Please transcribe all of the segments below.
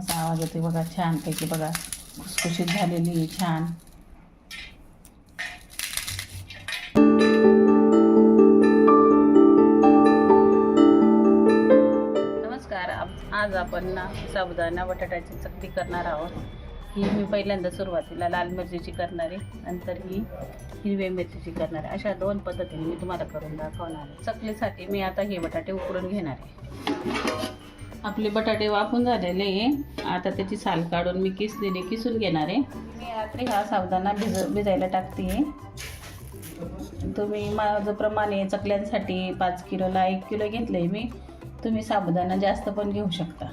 असा आवाज येतो बघा, छानपैकी बघा खुसखुशीत झालेली आहे छान. नमस्कार, आज आपण साबुदाणा बटाट्याची चकली करणार आहोत. ही मी पहिल्यांदा सुरुवातीला लाल मिरचीची करणार आहे, नंतर ही हिरव्या मिरचीची करणार आहे. अशा दोन पद्धतीने मी तुम्हाला करून दाखवणार आहे. चकलीसाठी मी आता हे बटाटे उकडून घेणार आहे. आपले बटाटे वाफून झालेले आहे. आता त्याची साल काढून मी किसून घेणार आहे. मी रात्री हा साबुदाणा भिजायला टाकते आहे. तुम्ही माझं प्रमाणे चकल्यांसाठी 5 किलोला 1 किलो घेतलं आहे मी. तुम्ही साबुदाणा जास्त पण घेऊ शकता.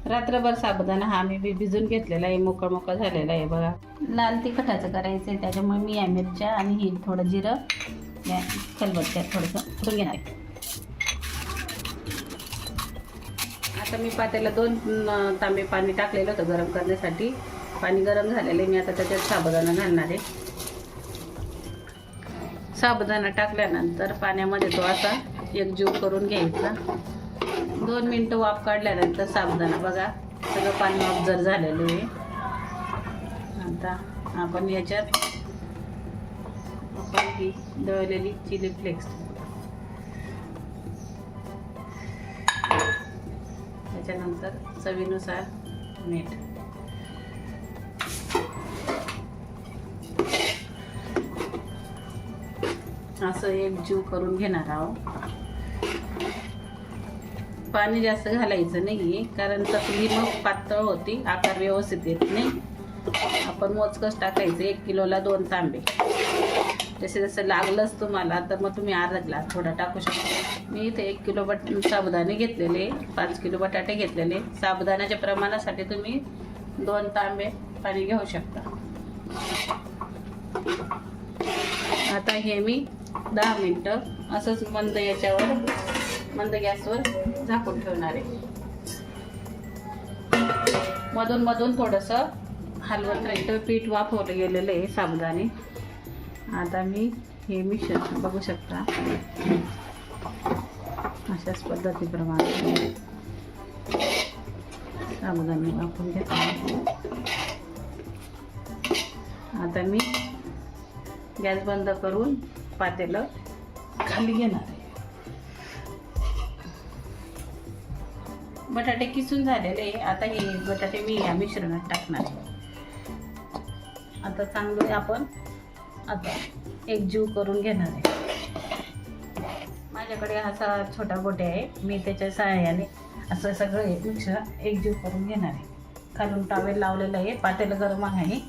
रात्रभर साबुदाणा हा मी भिजून घेतलेला आहे, मोकळा झालेला आहे बघा. लाल तिखटाचं करायचं आहे, त्याच्यामुळे मी या मिरच्या आणि ही थोडं जिरं या खलबत्त्यात थोडंसं करून घेणार आहे. आता मी पातेला 2 तांबे पाणी टाकलेलं होतं गरम करण्यासाठी. पाणी गरम झालेलं आहे. मी आता त्याच्यात साबुदाणा घालणार आहे. साबुदाणा टाकल्यानंतर पाण्यामध्ये तो असा एकजीव करून घ्यायचा. 2 मिनटं वाफ काढल्यानंतर साबुदाणा बघा सगळं पाणी ऑब्झर्व झालेलं आहे. आता आपण याच्यात ही दळलेली चिली फ्लेक्स, त्याच्यानंतर चवीनुसार मीठ, असं एकजीव करून घेणार आहोत. पाणी जास्त घालायचं नाही, कारण चकली मग पातळ होती, आकार व्यवस्थित येत नाही. आपण मोजकच टाकायचं. 1 किलोला 2 तांबे. जसं लागलंच तुम्हाला तर मग तुम्ही अर्धा ग्लास थोडा टाकू शकता. मी इथे 1 किलो साबुदाणे घेतलेले, 5 किलो बटाटे घेतलेले. साबुदाण्याच्या प्रमाणासाठी तुम्ही 2 तांबे पाणी घेऊ शकता. आता हे मी 10 मिनटं असंच मंद गॅसवर झाकून ठेवणार आहे. मधून मधून थोडंसं हलवत राहायचं. पीठ वाफवलं गेलेलं आहे साबुदाणे. आता मी हे मिश्रण बघू शकता अशाच पद्धतीप्रमाणे साबुदाणे वाफवून घेतले. आता मी गॅस बंद करून पातेलं खाली घेणार आहे. बटाटे किसून झालेले आहे. आता हे बटाटे मी या मिश्रणात टाकणार आहे. आता चांगलं आपण आता एकजीव करून घेणार आहे. माझ्याकडे असा छोटा गोटे आहे, मी त्याच्या सहाय्याने असं सगळं मिश्रण एकजीव करून घेणार आहे. खालून टॉवेल लावलेलं आहे, पातेलं गरम आहे.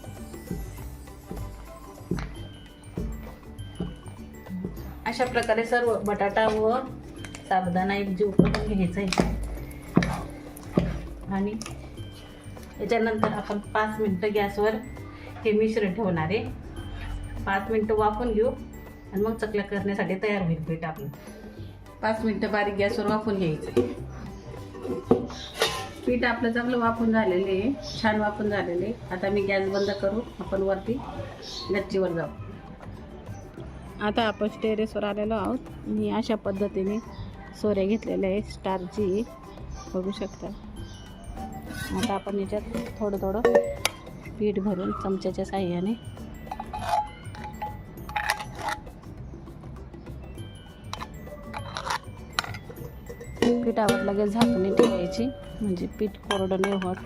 अशा प्रकारे सर्व बटाटा व साबुदाणा एकजीव करून घ्यायचं आहे. आणि याच्यानंतर आपण 5 मिनटं गॅसवर हे मिश्रण ठेवणार आहे. 5 मिनटं वाफून घेऊ आणि मग चकल्या करण्यासाठी तयार होईल पीठ आपलं. 5 मिनटं बारीक गॅसवर वाफून घ्यायचं. पीठ आपलं चांगलं वाफून झालेलं आहे, छान वाफून झालेलं आहे. आता मी गॅस बंद करू, आपण वरती गच्चीवर जाऊ. आता आपण टेरेसवर आलेलो आहोत. मी अशा पद्धतीने सोऱ्या घेतलेल्या आहे स्टारची, बघू शकता. आता आपण याच्यात थोडं पीठ भरून चमच्याच्या साहाय्याने पिठावर लगेच झाकणी ठेवायची, म्हणजे पीठ कोरडं नाही होत.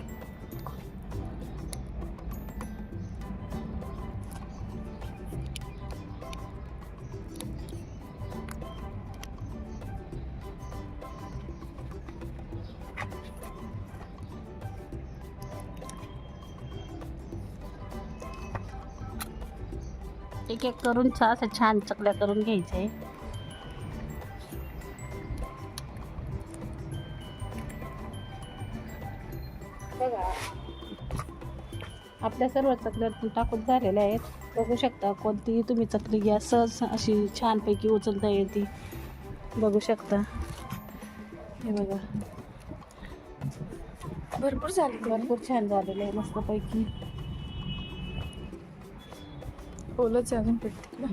एक एक करून असं छान चकल्या करून घ्यायच्या आहे. बघा आपल्या सर्व चकल्या टाकून झालेल्या आहेत, बघू शकता. कोणतीही तुम्ही चकली घ्या, सहज अशी छानपैकी उचलता येते, बघू शकता. हे बघा भरपूर छान झालेलं आहे, मस्तपैकी. ओलंच अजून पेटते.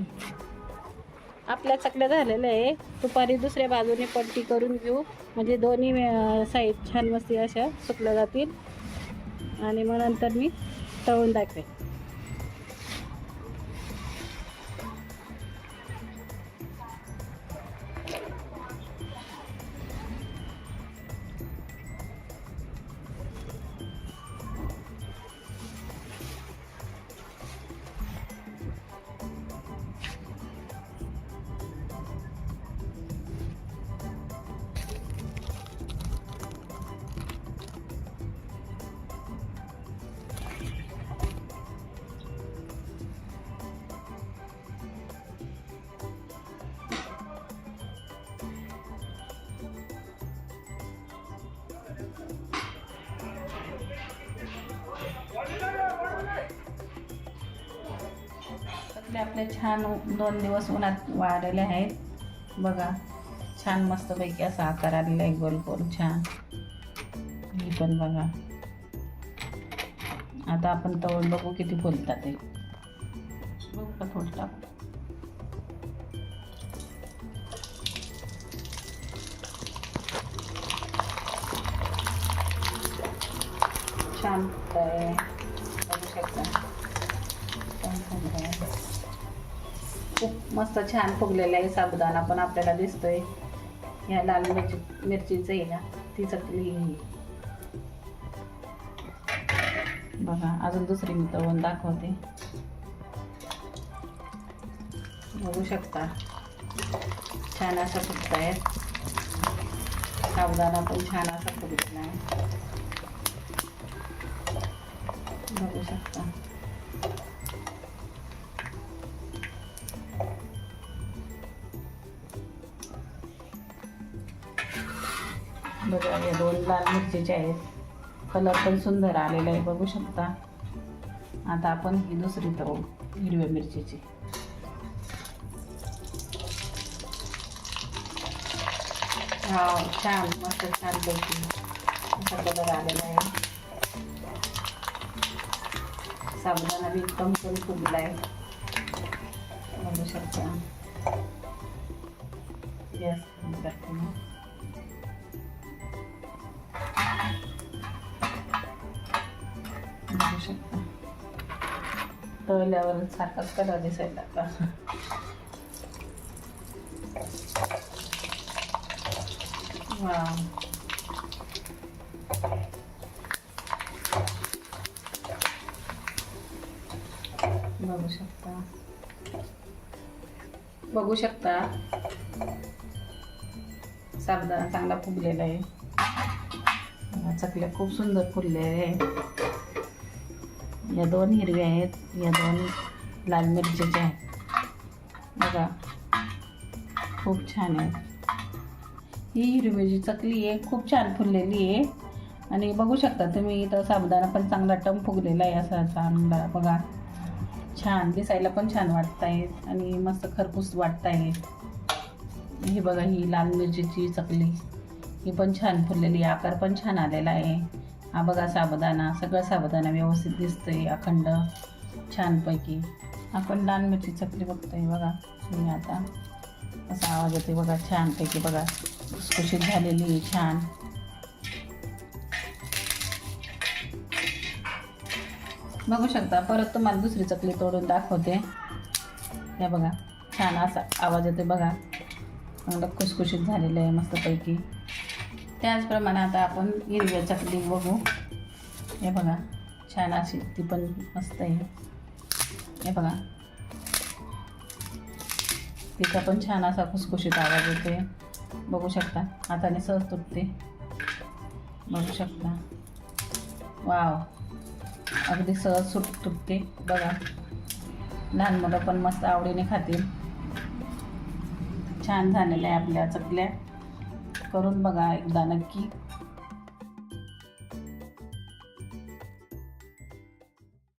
आपल्या चकल्या झालेल्या आहे. दुपारी दुसऱ्या बाजूने पट्टी करून घेऊ, म्हणजे दोन्ही साईड छान मस्त अशा सुकल्या जातील. आणि मग नंतर मी तळून दाखवेन. आपले छान 2 दिवस उन्हात वाळलेले आहेत बघा. छान मस्तपैकी असा आकार आलेला आहे, गोल गोल छान. ही पण बघा. आता आपण तळून बघू किती फुलतात ते. बघू का थोडं टाकू. छान फुलतंय बघू शकता. खूप मस्त छान फुगलेला आहे साबुदाणा पण आपल्याला दिसतोय. या लाल मिरचीचं आहे ना ती चकली बघा. अजून दुसरी मी तळून दाखवते. बघू शकता छान असं फुगताय. साबुदाणा पण छान असा फुगलेला आहे बघू शकता. बघा हे 2 लाल मिरचीचे आहेत. कलर पण सुंदर आलेला आहे बघू शकता. आता आपण ही दुसरी तळू हिरव्या मिरचीची. हा छान मस्त छान पैकी असा कलर आलेला आहे. साबुदाणा बी एकदम पण फुगला आहे बघू शकता. गॅस बंद करते मी. बघू शकता तळल्यावर सारखाच कलर दिसायला आता. वा बघू शकता साबुदाणा चांगला फुगलेला आहे. चकल्या खूप सुंदर फुललेल्या आहेत. या 2 हिरव्या आहेत, या 2 लाल मिरचीच्या आहेत बघा. खूप छान आहे. ही हिरव्याची चकली आहे, खूप छान फुललेली आहे. आणि बघू शकता तुम्ही इथं साबुदाणा पण चांगला टम फुगलेला आहे असा चांगला बघा. छान दिसायला पण छान वाटत आहे आणि मस्त खरपूस वाटत आहे. ही बघा ही लाल मिरचीची चकली ही पण छान फुललेली, आकार पण छान आलेला आहे. हा बघा साबुदाणा, सगळं साबुदाणा व्यवस्थित दिसतंय अखंड छानपैकी. आपण लाल मिरची चकली बघतोय बघा. मी आता असा आवाज येते बघा छानपैकी बघा. खुसखुशीत झालेली आहे छान. बघू शकता. परत तुम्हाला दुसरी चकली तोडून दाखवते. हे बघा छान असा आवाज येतो बघा. चांगलं खुसखुशीत झालेलं आहे मस्तपैकी. त्याचप्रमाणे आता आपण हिरव्या चकली बघू. हे बघा छान अशी ती पण मस्त आहे. हे बघा तिचा पण छान असा खुसखुशीत आवाज येतोय बघू शकता. हाताने सहज तुटते बघू शकता. वाव अगदी सहज तुटते बघा. लहान मुलं पण मस्त आवडीने खातील. छान झालेल्या आहे आपल्या चकल्या. करून बघा एकदा नक्की.